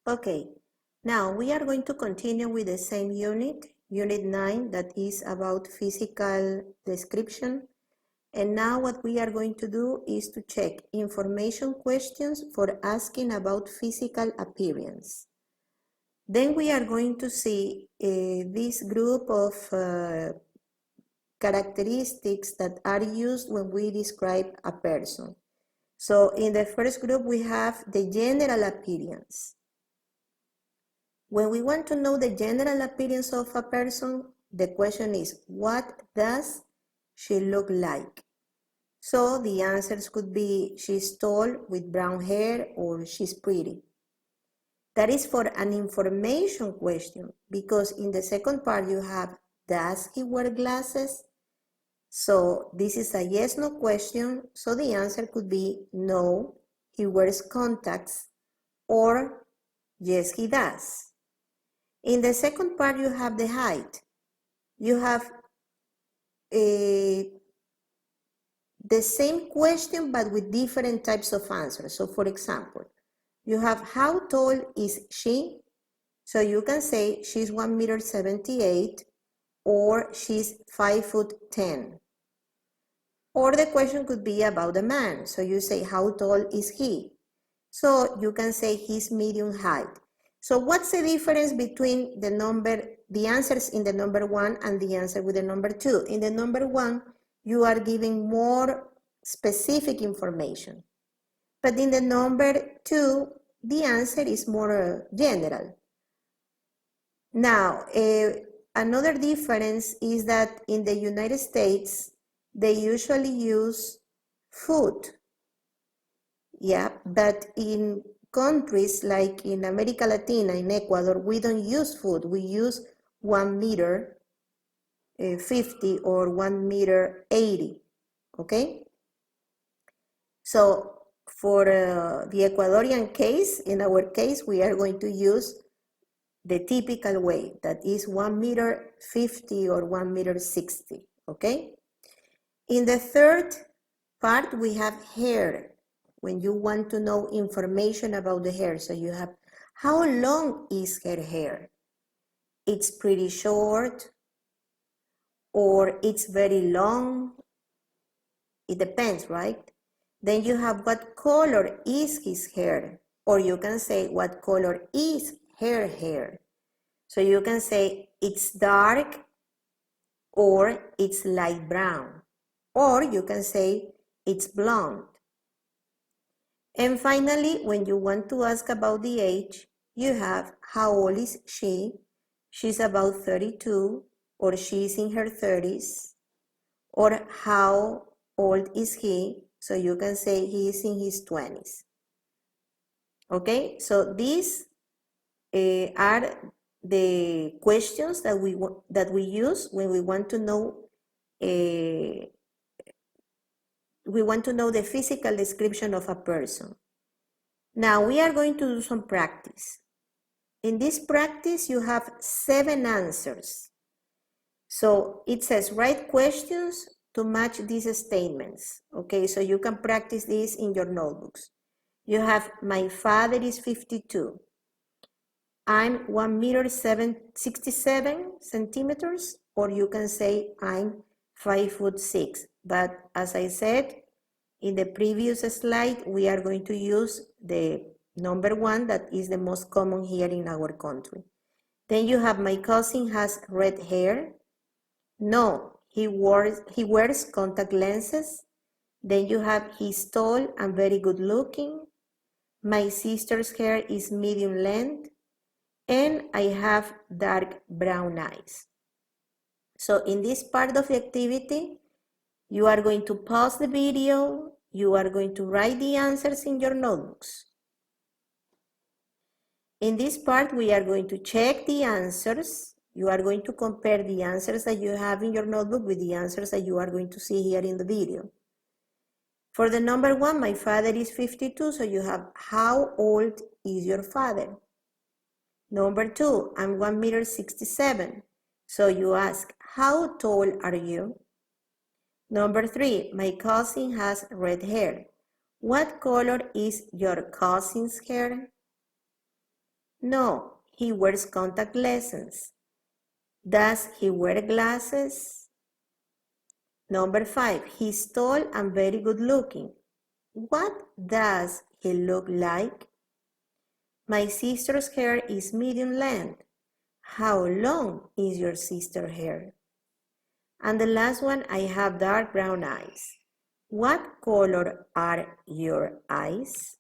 Okay, now we are going to continue with the same unit, Unit 9, that is about physical description. And now what we are going to do is to check information questions for asking about physical appearance. Then we are going to see this group of characteristics that are used when we describe a person. So in the first group, we have the general appearance. When we want to know the general appearance of a person, the question is, what does she look like? So the answers could be, she's tall with brown hair, or she's pretty. That is for an information question, because in the second part you have, does he wear glasses? So this is a yes/no question, so the answer could be no, he wears contacts, or yes, he does. In the second part you have the height. You have the same question but with different types of answers. So for example, you have how tall is she? So you can say she's 1.78 m or she's 5'10". Or the question could be about a man. So you say how tall is he? So you can say he's medium height. So what's the difference between the answers in the number 1 and the answer with the number 2? In the number 1, you are giving more specific information. But in the number 2, the answer is more general. Now, another difference is that in the United States, they usually use foot. Yeah, but in countries like in America Latina, in Ecuador, we don't use foot. We use 1 m 50 or 1 m 80, okay? So for the Ecuadorian case, in our case, we are going to use the typical way, that is 1 m 50 or 1 m 60, okay? In the third part, we have hair. When you want to know information about the hair, so you have, how long is her hair? It's pretty short, or it's very long. It depends, right? Then you have, what color is his hair? Or you can say, what color is her hair? So you can say it's dark or it's light brown. Or you can say it's blonde. And finally, when you want to ask about the age, you have, how old is she? She's about 32, or she's in her 30s. Or how old is he? So you can say he is in his 20s. Okay, so these are the questions that we use when we want to know the physical description of a person. Now we are going to do some practice. In this practice, you have 7 answers. So it says, write questions to match these statements. Okay, so you can practice this in your notebooks. You have, my father is 52. I'm 1.67 m, or you can say I'm 5'6". But as I said in the previous slide, we are going to use the number 1 that is the most common here in our country. Then you have, my cousin has red hair. No, he wears contact lenses. Then you have, he's tall and very good looking. My sister's hair is medium length. And I have dark brown eyes. So in this part of the activity, you are going to pause the video. You are going to write the answers in your notebooks. In this part, we are going to check the answers. You are going to compare the answers that you have in your notebook with the answers that you are going to see here in the video. For the number 1, my father is 52, so you have, how old is your father? Number 2, I'm 1.67 m. So you ask, how tall are you? Number 3, my cousin has red hair. What color is your cousin's hair? No, he wears contact lenses. Does he wear glasses? Number 5, he's tall and very good looking. What does he look like? My sister's hair is medium length. How long is your sister's hair? And the last one, I have dark brown eyes. What color are your eyes?